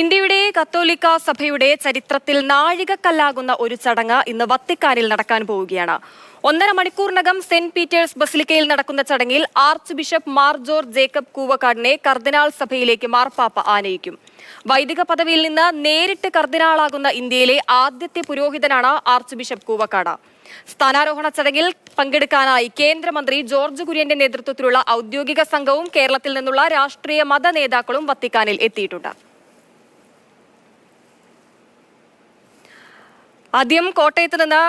ഇന്ത്യയുടെ കത്തോലിക്ക സഭയുടെ ചരിത്രത്തിൽ നാഴികക്കല്ലാകുന്ന ഒരു ചടങ്ങ് ഇന്ന് വത്തിക്കാനിൽ നടക്കാൻ പോവുകയാണ്. 1.5 മണിക്കൂറിനകം സെന്റ് പീറ്റേഴ്സ് ബസിലിക്കയിൽ നടക്കുന്ന ചടങ്ങിൽ archbishop Mar George Jacob കൂവക്കാടിനെ കർദിനാൾ സഭയിലേക്ക് മാർപ്പാപ്പ ആനയിക്കും. വൈദിക പദവിയിൽ നിന്ന് നേരിട്ട് കർദിനാളാകുന്ന ഇന്ത്യയിലെ ആദ്യത്തെ പുരോഹിതനാണ് ആർച്ച് ബിഷപ്പ് കൂവക്കാട്. സ്ഥാനാരോഹണ ചടങ്ങിൽ പങ്കെടുക്കാനായി കേന്ദ്രമന്ത്രി ജോർജ് കുര്യന്റെ നേതൃത്വത്തിലുള്ള ഔദ്യോഗിക സംഘവും കേരളത്തിൽ നിന്നുള്ള രാഷ്ട്രീയ മത നേതാക്കളും വത്തിക്കാനിൽ എത്തിയിട്ടുണ്ട്. ആദ്യം കോട്ടയത്ത് നിന്ന്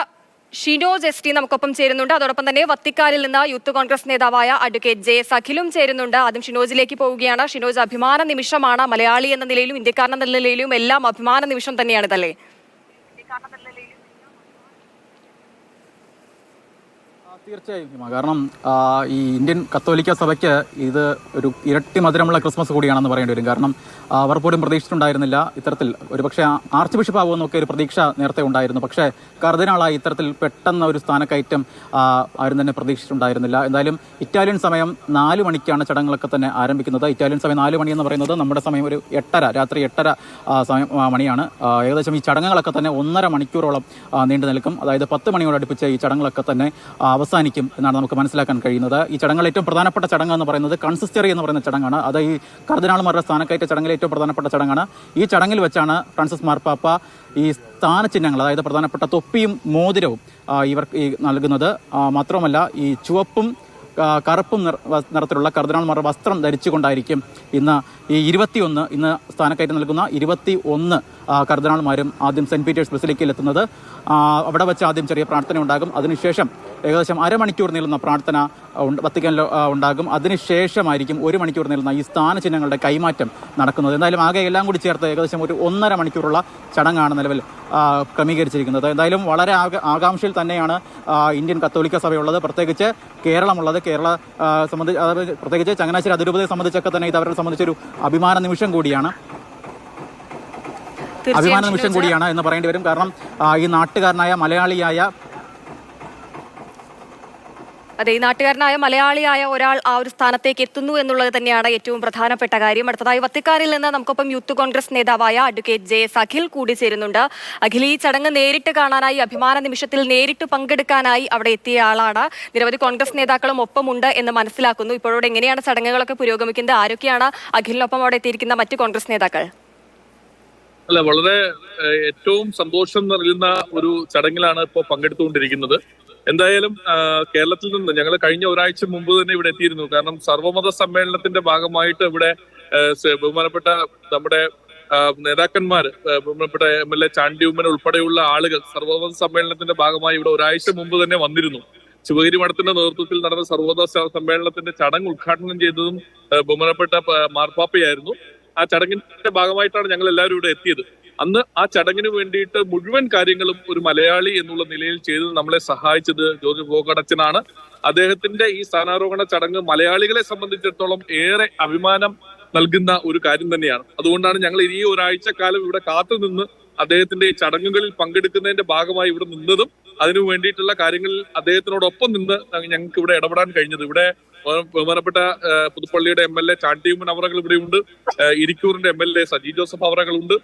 ഷിനോജ് എസ് ടി നമുക്കൊപ്പം ചേരുന്നുണ്ട്. അതോടൊപ്പം തന്നെ വത്തിക്കാനിൽ നിന്ന് യൂത്ത് കോൺഗ്രസ് നേതാവായ അഡ്വക്കേറ്റ് ജെ സഖിലും ചേരുന്നുണ്ട്. ആദ്യം ഷിനോജിലേക്ക് പോവുകയാണ്. ഷിനോജ്, അഭിമാന നിമിഷമാണ്. മലയാളി എന്ന നിലയിലും ഇന്ത്യക്കാരൻ എന്ന നിലയിലും എല്ലാം അഭിമാന നിമിഷം തന്നെയാണിതല്ലേ? തീർച്ചയായും. കാരണം ഈ ഇന്ത്യൻ കത്തോലിക്ക സഭയ്ക്ക് ഇത് ഒരു ഇരട്ടി മധുരമുള്ള ക്രിസ്മസ് കൂടിയാണെന്ന് പറയേണ്ടി വരും. കാരണം അവർ പോലും പ്രതീക്ഷിച്ചിട്ടുണ്ടായിരുന്നില്ല ഇത്തരത്തിൽ ഒരുപക്ഷെ ആർച്ച് ബിഷപ്പ് ആകുമെന്നൊക്കെ ഒരു പ്രതീക്ഷ നേരത്തെ ഉണ്ടായിരുന്നു. പക്ഷേ കർദിനാളായി ഇത്തരത്തിൽ പെട്ടെന്ന് ഒരു സ്ഥാനക്കയറ്റം ആരും തന്നെ പ്രതീക്ഷിച്ചിട്ടുണ്ടായിരുന്നില്ല. എന്തായാലും ഇറ്റാലിയൻ സമയം 4 മണിക്കാണ് ചടങ്ങുകളൊക്കെ തന്നെ ആരംഭിക്കുന്നത്. ഇറ്റാലിയൻ സമയം 4 മണി എന്ന് പറയുന്നത് നമ്മുടെ സമയം ഒരു 8:30 രാത്രി 8:30 മണിയാണ്. ഏകദേശം ഈ ചടങ്ങുകളൊക്കെ തന്നെ 1.5 മണിക്കൂറോളം നീണ്ടു നിൽക്കും. അതായത് 10 മണിയോട് അടുപ്പിച്ച് ഈ ചടങ്ങുകളൊക്കെ തന്നെ അവസാനിക്കും എന്നാണ് നമുക്ക് മനസ്സിലാക്കാൻ കഴിയുന്നത്. ഈ ചടങ്ങിൽ ഏറ്റവും പ്രധാനപ്പെട്ട ചടങ്ങ് എന്ന് പറയുന്നത് കൺസിസ്റ്ററി എന്ന് പറയുന്ന ചടങ്ങാണ്. അത് ഈ കർദിനാൾമാരുടെ സ്ഥാനക്കയറ്റ ചടങ്ങിൽ ഏറ്റവും പ്രധാനപ്പെട്ട ചടങ്ങാണ്. ഈ ചടങ്ങിൽ വെച്ചാണ് ഫ്രാൻസിസ് മാർപ്പാപ്പ ഈ സ്ഥാനചിഹ്നങ്ങൾ, അതായത് പ്രധാനപ്പെട്ട തൊപ്പിയും മോതിരവും ഇവർക്ക് നൽകുന്നത്. മാത്രമല്ല ഈ ചുവപ്പും കറുപ്പും നിറത്തിലുള്ള കർദിനാൾമാരുടെ വസ്ത്രം ധരിച്ചുകൊണ്ടായിരിക്കും ഇന്ന് ഈ 21 ഇന്ന് സ്ഥാനക്കയറ്റം നൽകുന്ന 21 കർദിനാൾമാരും ആദ്യം സെന്റ് പീറ്റേഴ്സ് ബസിലിക്കയിൽ എത്തുന്നത്. അവിടെ വെച്ച് ആദ്യം ചെറിയ പ്രാർത്ഥന ഉണ്ടാകും. അതിനുശേഷം ഏകദേശം അരമണിക്കൂർ നീളുന്ന പ്രാർത്ഥന വത്തിക്കാനിൽ ഉണ്ടാകും. അതിനുശേഷമായിരിക്കും 1 മണിക്കൂർ നീളുന്ന ഈ സ്ഥാനചിഹ്നങ്ങളുടെ കൈമാറ്റം നടക്കുന്നത്. എന്തായാലും ആകെ എല്ലാം കൂടി ചേർത്ത് ഏകദേശം ഒരു 1.5 മണിക്കൂറുള്ള ചടങ്ങാണ് നിലവിൽ ക്രമീകരിച്ചിരിക്കുന്നത്. എന്തായാലും വളരെ ആകാംക്ഷയിൽ തന്നെയാണ് ഇന്ത്യൻ കത്തോലിക്ക സഭയുള്ളത്, പ്രത്യേകിച്ച് കേരളമുള്ളത്. കേരള പ്രത്യേകിച്ച് ചങ്ങനാശ്ശേരി അതിരൂപതയെ സംബന്ധിച്ചൊക്കെ തന്നെ ഇത് അവരെ സംബന്ധിച്ചൊരു അഭിമാന നിമിഷം കൂടിയാണ് എന്ന് പറയേണ്ടി വരും. കാരണം ഈ നാട്ടുകാരനായ മലയാളിയായ ഒരാൾ ആ ഒരു സ്ഥാനത്തേക്ക് എത്തുന്നു എന്നുള്ളത് തന്നെയാണ് ഏറ്റവും പ്രധാനപ്പെട്ട കാര്യം. അടുത്തതായി വത്തിക്കാനിൽ നിന്ന് നമുക്കൊപ്പം യൂത്ത് കോൺഗ്രസ് നേതാവായ അഡ്വക്കേറ്റ് ജെ സഖിൽ കൂടി ചേരുന്നുണ്ട്. അഖിൽ, ഈ ചടങ്ങ് നേരിട്ട് കാണാനായി, അഭിമാന നിമിഷത്തിൽ നേരിട്ട് പങ്കെടുക്കാനായി അവിടെ എത്തിയ ആളാണ്. നിരവധി കോൺഗ്രസ് നേതാക്കളും ഒപ്പമുണ്ട് എന്ന് മനസ്സിലാക്കുന്നു. ഇപ്പോഴോടെ എങ്ങനെയാണ് ചടങ്ങുകളൊക്കെ പുരോഗമിക്കുന്നത്? ആരൊക്കെയാണ് അഖിലിനൊപ്പം അവിടെ എത്തിയിരിക്കുന്ന മറ്റ് കോൺഗ്രസ് നേതാക്കൾ? അല്ല, വളരെ ഏറ്റവും സന്തോഷം നൽകുന്ന ഒരു ചടങ്ങിലാണ് ഇപ്പോൾ പങ്കെടുത്തുകൊണ്ടിരിക്കുന്നത്. എന്തായാലും കേരളത്തിൽ നിന്ന് ഞങ്ങൾ കഴിഞ്ഞ ഒരാഴ്ച മുമ്പ് തന്നെ ഇവിടെ എത്തിയിരുന്നു. കാരണം സർവ്വമത സമ്മേളനത്തിന്റെ ഭാഗമായിട്ട് ഇവിടെ ബഹുമാനപ്പെട്ട നമ്മുടെ നേതാക്കന്മാർ, ബഹുമാനപ്പെട്ട MLA ചാണ്ടി ഉമ്മൻ ഉൾപ്പെടെയുള്ള ആളുകൾ സർവ്വമത സമ്മേളനത്തിന്റെ ഭാഗമായി ഇവിടെ ഒരാഴ്ച മുമ്പ് തന്നെ വന്നിരുന്നു. ശിവഗിരി മഠത്തിന്റെ നേതൃത്വത്തിൽ നടന്ന സർവ്വമത സമ്മേളനത്തിന്റെ ചടങ്ങ് ഉദ്ഘാടനം ചെയ്തതും ബഹുമാനപ്പെട്ട മാർപ്പാപ്പയായിരുന്നു. ആ ചടങ്ങിന്റെ ഭാഗമായിട്ടാണ് ഞങ്ങൾ എല്ലാവരും ഇവിടെ എത്തിയത്. അന്ന് ആ ചടങ്ങിന് വേണ്ടിയിട്ട് മുഴുവൻ കാര്യങ്ങളും ഒരു മലയാളി എന്നുള്ള നിലയിൽ ചെയ്ത് നമ്മളെ സഹായിച്ചത് ജോർജ് കൂവക്കാടച്ചനാണ്. അദ്ദേഹത്തിന്റെ ഈ സ്ഥാനാരോഹണ ചടങ്ങ് മലയാളികളെ സംബന്ധിച്ചിടത്തോളം ഏറെ അഭിമാനം നൽകുന്ന ഒരു കാര്യം തന്നെയാണ്. അതുകൊണ്ടാണ് ഞങ്ങൾ ഈ ഒരാഴ്ചക്കാലം ഇവിടെ കാത്തുനിന്ന് അദ്ദേഹത്തിന്റെ ഈ ചടങ്ങുകളിൽ പങ്കെടുക്കുന്നതിന്റെ ഭാഗമായി ഇവിടെ നിന്നതും അതിനു വേണ്ടിയിട്ടുള്ള കാര്യങ്ങളിൽ അദ്ദേഹത്തിനോടൊപ്പം നിന്ന് ഞങ്ങൾക്ക് ഇവിടെ ഇടപെടാൻ കഴിഞ്ഞത്. ഇവിടെ ബഹുമാനപ്പെട്ട പുതുപ്പള്ളിയുടെ MLA ചാണ്ടിയുമ്മൻ അവറകൾ ഇവിടെയുണ്ട്. ഇരിക്കൂറിന്റെ MLA സജി ജോസഫ് അവറകളുണ്ട്.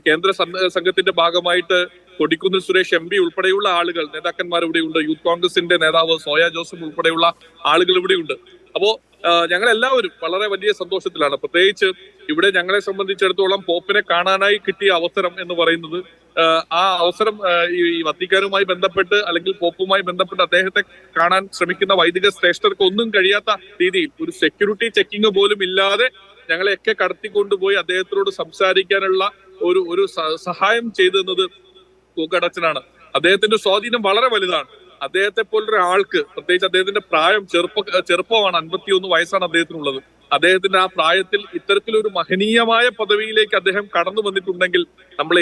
കേന്ദ്ര സംഘത്തിന്റെ ഭാഗമായിട്ട് കൊടിക്കുന്നിൽ സുരേഷ് MP ഉൾപ്പെടെയുള്ള ആളുകൾ, നേതാക്കന്മാർ ഇവിടെയുണ്ട്. യൂത്ത് കോൺഗ്രസിന്റെ നേതാവ് സോയ ജോസഫ് ഉൾപ്പെടെയുള്ള ആളുകൾ ഇവിടെയുണ്ട്. അപ്പോ ഞങ്ങൾ എല്ലാവരും വളരെ വലിയ സന്തോഷത്തിലാണ്. പ്രത്യേകിച്ച് ഇവിടെ ഞങ്ങളെ സംബന്ധിച്ചിടത്തോളം പോപ്പിനെ കാണാനായി കിട്ടിയ അവസരം എന്ന് പറയുന്നത്, ആ അവസരം ഈ വത്തിക്കാനുമായി ബന്ധപ്പെട്ട് അല്ലെങ്കിൽ പോപ്പുമായി ബന്ധപ്പെട്ട് അദ്ദേഹത്തെ കാണാൻ ശ്രമിക്കുന്ന വൈദിക ശ്രേഷ്ഠർക്ക് ഒന്നും കഴിയാത്ത രീതിയിൽ ഒരു സെക്യൂരിറ്റി ചെക്കിങ് പോലും ഇല്ലാതെ ഞങ്ങളെയൊക്കെ കടത്തിക്കൊണ്ടുപോയി അദ്ദേഹത്തിനോട് സംസാരിക്കാനുള്ള ഒരു സഹായം ചെയ്തത് കൂവക്കാടച്ചനാണ്. അദ്ദേഹത്തിന്റെ സ്വാധീനം വളരെ വലുതാണ്. അദ്ദേഹത്തെ പോലൊരു ആൾക്ക്, പ്രത്യേകിച്ച് അദ്ദേഹത്തിന്റെ പ്രായം ചെറുപ്പമാണ്, 51 വയസ്സാണ് അദ്ദേഹത്തിനുള്ളത്. അദ്ദേഹത്തിന്റെ ആ പ്രായത്തിൽ ഇത്തരത്തിലൊരു മഹനീയമായ പദവിയിലേക്ക് അദ്ദേഹം കടന്നു വന്നിട്ടുണ്ടെങ്കിൽ നമ്മൾ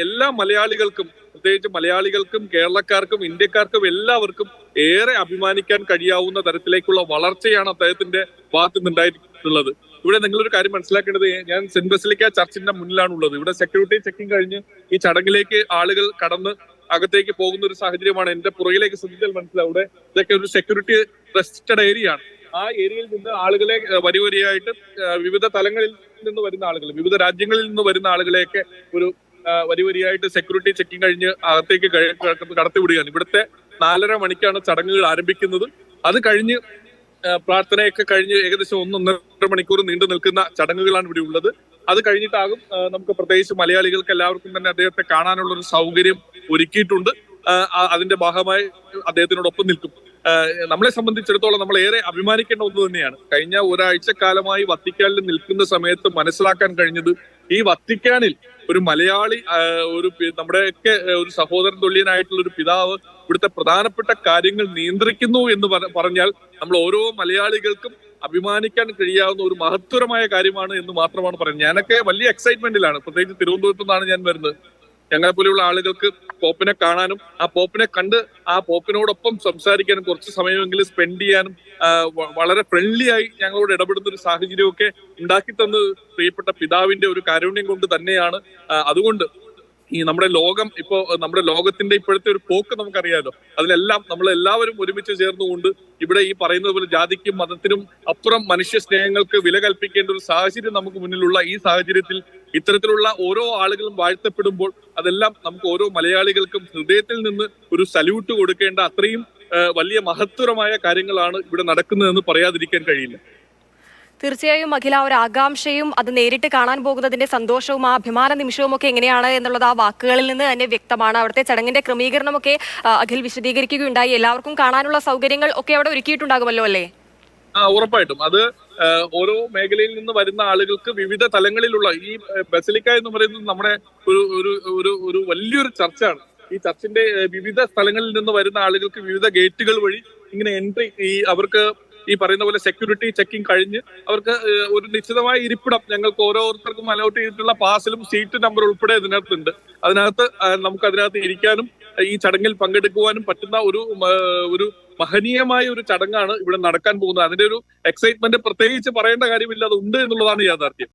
എല്ലാ മലയാളികൾക്കും, പ്രത്യേകിച്ച് മലയാളികൾക്കും കേരളക്കാർക്കും ഇന്ത്യക്കാർക്കും എല്ലാവർക്കും ഏറെ അഭിമാനിക്കാൻ കഴിയാവുന്ന തരത്തിലേക്കുള്ള വളർച്ചയാണ് അദ്ദേഹത്തിന്റെ ഭാഗത്ത് നിന്നുണ്ടായിട്ടുള്ളത്. ഇവിടെ നിങ്ങളൊരു കാര്യം മനസ്സിലാക്കേണ്ടത്, ഞാൻ സെന്റ് ബസിലിക്ക ചർച്ചിന്റെ മുന്നിലാണുള്ളത്. ഇവിടെ സെക്യൂരിറ്റി ചെക്കിംഗ് കഴിഞ്ഞ് ഈ ചടങ്ങിലേക്ക് ആളുകൾ കടന്ന് അകത്തേക്ക് പോകുന്ന ഒരു സാഹചര്യമാണ്. എന്റെ പുറകിലേക്ക് ശ്രദ്ധിച്ചാൽ മനസ്സിലാവും, ഇവിടെ ഇതൊക്കെ ഒരു സെക്യൂരിറ്റി റെസ്ട്രിക്റ്റഡ് ഏരിയ ആണ്. ആ ഏരിയയിൽ നിന്ന് ആളുകളെ വരി വരിയായിട്ട് വിവിധ തലങ്ങളിൽ നിന്ന് വരുന്ന ആളുകൾ, വിവിധ രാജ്യങ്ങളിൽ നിന്ന് വരുന്ന ആളുകളെയൊക്കെ ഒരു വരി വരിയായിട്ട് സെക്യൂരിറ്റി ചെക്കിംഗ് കഴിഞ്ഞ് അകത്തേക്ക് കടത്തിവിടുകയാണ്. ഇവിടുത്തെ 4:30 മണിക്കാണ് ചടങ്ങുകൾ ആരംഭിക്കുന്നത്. അത് കഴിഞ്ഞ് പ്രാർത്ഥനയൊക്കെ കഴിഞ്ഞ് ഏകദേശം 1-1.5 മണിക്കൂർ നീണ്ടു നിൽക്കുന്ന ചടങ്ങുകളാണ് ഇവിടെ ഉള്ളത്. അത് കഴിഞ്ഞിട്ടാകും നമുക്ക് പ്രത്യേകിച്ച് മലയാളികൾക്ക് എല്ലാവർക്കും തന്നെ അദ്ദേഹത്തെ കാണാനുള്ള ഒരു സൗകര്യം ഒരുക്കിയിട്ടുണ്ട്. അതിന്റെ ഭാഗമായി അദ്ദേഹത്തിനോടൊപ്പം നിൽക്കും. നമ്മളെ സംബന്ധിച്ചിടത്തോളം നമ്മൾ ഏറെ അഭിമാനിക്കേണ്ട ഒന്ന് തന്നെയാണ്. കഴിഞ്ഞ ഒരാഴ്ചക്കാലമായി വത്തിക്കാനിൽ നിൽക്കുന്ന സമയത്ത് മനസ്സിലാക്കാൻ കഴിഞ്ഞത് ഈ വത്തിക്കാനിൽ ഒരു മലയാളി, നമ്മുടെയൊക്കെ ഒരു സഹോദരൻ തുല്യനായിട്ടുള്ള ഒരു പിതാവ് ഇവിടുത്തെ പ്രധാനപ്പെട്ട കാര്യങ്ങൾ നിയന്ത്രിക്കുന്നു എന്ന് പറഞ്ഞാൽ നമ്മൾ ഓരോ മലയാളികൾക്കും അഭിമാനിക്കാൻ കഴിയാവുന്ന ഒരു മഹത്തരമായ കാര്യമാണ് എന്ന് മാത്രമാണ് പറയുന്നത്. ഞാനൊക്കെ വലിയ എക്സൈറ്റ്മെന്റിലാണ്. പ്രത്യേകിച്ച് തിരുവനന്തപുരത്തു നിന്നാണ് ഞാൻ വരുന്നത്. ഞങ്ങളെ പോലെയുള്ള ആളുകൾക്ക് പോപ്പിനെ കാണാനും ആ പോപ്പിനെ കണ്ട് ആ പോപ്പിനോടൊപ്പം സംസാരിക്കാനും കുറച്ച് സമയമെങ്കിലും സ്പെൻഡ് ചെയ്യാനും വളരെ ഫ്രണ്ട്ലി ആയി ഞങ്ങളോട് ഇടപെടുന്ന ഒരു സാഹചര്യമൊക്കെ ഉണ്ടാക്കി തന്നത് പ്രിയപ്പെട്ട പിതാവിന്റെ ഒരു കാരുണ്യം കൊണ്ട് തന്നെയാണ്. അതുകൊണ്ട് ഈ നമ്മുടെ ലോകം നമ്മുടെ ലോകത്തിന്റെ ഇപ്പോഴത്തെ ഒരു പോക്ക് നമുക്കറിയാലോ. അതിലെല്ലാം നമ്മൾ എല്ലാവരും ഒരുമിച്ച് ചേർന്നുകൊണ്ട് ഇവിടെ ഈ പറയുന്നത് പോലെ ജാതിക്കും മതത്തിനും അപ്പുറം മനുഷ്യ സ്നേഹങ്ങൾക്ക് വില കൽപ്പിക്കേണ്ട ഒരു സാഹചര്യം നമുക്ക് മുന്നിലുള്ള ഈ സാഹചര്യത്തിൽ ഇത്തരത്തിലുള്ള ഓരോ ആളുകളും വാഴ്ത്തപ്പെടുമ്പോൾ അതെല്ലാം നമുക്ക് ഓരോ മലയാളികൾക്കും ഹൃദയത്തിൽ നിന്ന് ഒരു സല്യൂട്ട് കൊടുക്കേണ്ട അത്രയും വലിയ മഹത്തരമായ കാര്യങ്ങളാണ് ഇവിടെ നടക്കുന്നതെന്ന് പറയാതിരിക്കാൻ കഴിയില്ല. തീർച്ചയായും അഖില, ഒരു ആകാംക്ഷയും അത് നേരിട്ട് കാണാൻ പോകുന്നതിന്റെ സന്തോഷവും ആ അഭിമാന നിമിഷവും ഒക്കെ എങ്ങനെയാണ് എന്നുള്ളത് ആ വാക്കുകളിൽ നിന്ന് തന്നെ വ്യക്തമാണ്. അവിടുത്തെ ചടങ്ങിന്റെ ക്രമീകരണമൊക്കെ അഖിൽ വിശദീകരിക്കുകയുണ്ടായി. എല്ലാവർക്കും കാണാനുള്ള സൗകര്യങ്ങൾ ഒക്കെ അവിടെ ഒരുക്കിയിട്ടുണ്ടാകുമല്ലോ അല്ലേ? ഉറപ്പായിട്ടും. അത് ഓരോ മേഖലയിൽ നിന്ന് വരുന്ന ആളുകൾക്ക് വിവിധ തലങ്ങളിലുള്ള ഈ ബസലിക്ക എന്ന് പറയുന്നത് നമ്മുടെ ഒരു വലിയൊരു ചർച്ചാണ്. ഈ ചർച്ചിന്റെ വിവിധ സ്ഥലങ്ങളിൽ നിന്ന് വരുന്ന ആളുകൾക്ക് വിവിധ ഗേറ്റുകൾ വഴി ഇങ്ങനെ എൻട്രി, അവർക്ക് ഈ പറയുന്ന പോലെ സെക്യൂരിറ്റി ചെക്കിംഗ് കഴിഞ്ഞ് അവർക്ക് ഒരു നിശ്ചിതമായ ഇരിപ്പിടം ഞങ്ങൾക്ക് ഓരോരുത്തർക്കും അലോട്ട് ചെയ്തിട്ടുള്ള പാസിലും സീറ്റ് നമ്പർ ഉൾപ്പെടെ അതിനകത്തുണ്ട്. നമുക്ക് അതിനകത്ത് ഇരിക്കാനും ഈ ചടങ്ങിൽ പങ്കെടുക്കുവാനും പറ്റുന്ന ഒരു മഹനീയമായ ഒരു ചടങ്ങാണ് ഇവിടെ നടക്കാൻ പോകുന്നത്. അതിന്റെ ഒരു എക്സൈറ്റ്മെന്റ് പ്രത്യേകിച്ച് പറയേണ്ട കാര്യമില്ല, അത് ഉണ്ട് എന്നുള്ളതാണ് യാഥാർത്ഥ്യം.